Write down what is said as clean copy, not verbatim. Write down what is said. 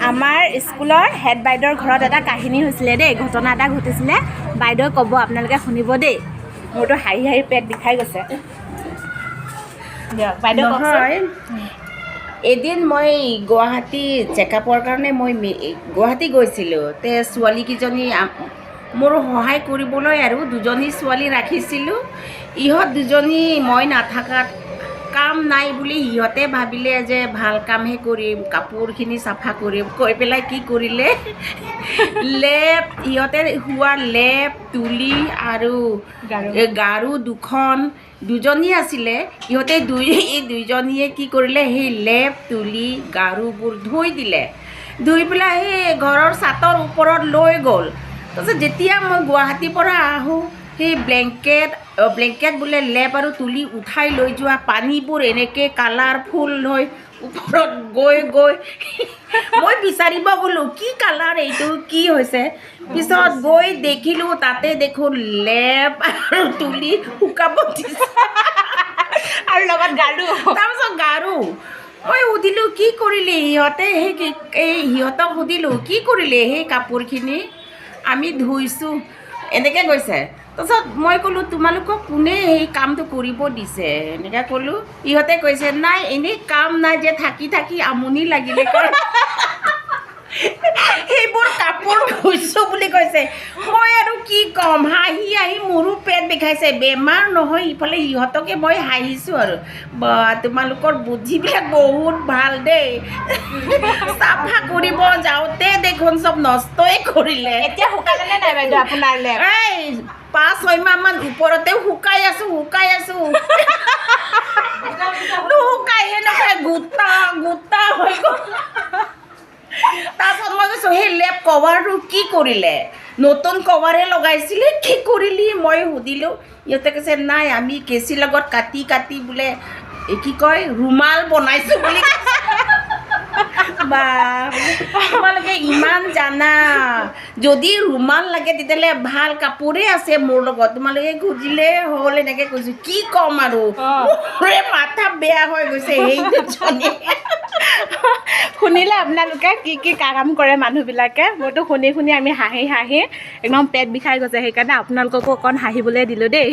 আমাৰ স্কুলৰ হেড বাইদেউৰ ঘৰত এটা কাহিনী হৈছিলে দেই, ঘটনা এটা ঘটিছিলে। বাইদেউ ক'ব, আপোনালোকে শুনিব দেই। মোৰতো হাঁহি হাঁহি পেট বিষাই গৈছে। দিয়ক বাইদেউ নহয়, এদিন মই গুৱাহাটী চেকআপৰ কাৰণে মই গুৱাহাটী গৈছিলোঁ। তে ছোৱালীকেইজনী মোৰ সহায় কৰিবলৈ আৰু দুজনী ছোৱালী ৰাখিছিলোঁ। ইহঁত দুজনী মই নাথাকাত কাম নাই বুলি সিহঁতে ভাবিলে যে ভাল কামহে কৰিম, কাপোৰখিনি চাফা কৰিম কৈ পেলাই কি কৰিলে, লেপ সিহঁতে শোৱা লেপ, তুলি আৰু গাৰু দুজনী আছিলে। ইহঁতে দুইজনীয়ে কি কৰিলে, সেই লেপ তুলি গাৰুবোৰ ধুই দিলে। ধুই পেলাই সেই ঘৰৰ ছাতৰ ওপৰত লৈ গ'ল। তাৰপিছত যেতিয়া মই গুৱাহাটীৰ পৰা আহোঁ, সেই ব্লেংকেট বোলে লেপ আৰু তুলি উঠাই লৈ যোৱা পানীবোৰ এনেকৈ কালাৰফুল হৈ ওপৰত গৈ মই বিচাৰিব গ'লোঁ কি কালাৰ, এইটো কি হৈছে। পিছত গৈ দেখিলোঁ তাতে দেখোন লেপ আৰু তুলি শুকাব দিছে আৰু লগত গাৰু। তাৰপিছত গাৰু। মই সুধিলোঁ কি কৰিলে সিহঁতে, সিহঁতক সুধিলোঁ কি কৰিলে সেই কাপোৰখিনি। আমি ধুইছোঁ এনেকৈ কৈছে। তাৰপিছত মই ক'লোঁ তোমালোকক কোনে সেই কামটো কৰিব দিছে, এনেকৈ ক'লোঁ। ইহঁতে কৈছে নাই, এনেই কাম নাই যে থাকি আমনি লাগিলে সেইবোৰ কাপোৰ ধুইছোঁ বুলি কৈছে। মই আৰু কি ক'ম, হাঁহি হাঁহি মোৰো পেট বিষাইছে। বেমাৰ নহয়, ইফালে সিহঁতকে মই হাঁহিছোঁ আৰু। বা তোমালোকৰ বুদ্ধিবিলাক বহুত ভাল দেই। চাফা কৰিব যাওঁতে দেখোন চব নষ্টই কৰিলে। এতিয়া শুকালেনে নাই বাইদেউ আপোনাৰ লেপ? এই 5-6 মাহমান ওপৰতে শুকাই আছোঁ নুশুকাইহে নহয়, গোটা হৈ গ'ল। তাৰপিছত মই কৈছোঁ সেই লেপ কভাৰটো কি কৰিলে, নতুন কভাৰে লগাইছিলে, কি কৰিলি মই সুধিলোঁ। ইহঁতে কৈছে নাই, আমি কেঁচি লগত কাটি বোলে কি কয় ৰুমাল বনাইছোঁ বুলি। বা তোমালোকে ইমান জানা, যদি ৰুমাল লাগে তেতিয়াহ'লে ভাল কাপোৰে আছে মোৰ লগত, তোমালোকে খুজিলে হ'ল। এনেকৈ কৈছোঁ, কি ক'ম আৰু মোৰে মাথা বেয়া হৈ গৈছে সেই দুজনী। শুনিলে আপোনালোকে কি কি কাম কৰে মানুহবিলাকে। মোৰতো শুনি আমি হাঁহি হাঁহি একদম পেট বিষাই গৈছে। সেইকাৰণে আপোনালোককো অকণ হাঁহিবলৈ দিলোঁ দেই।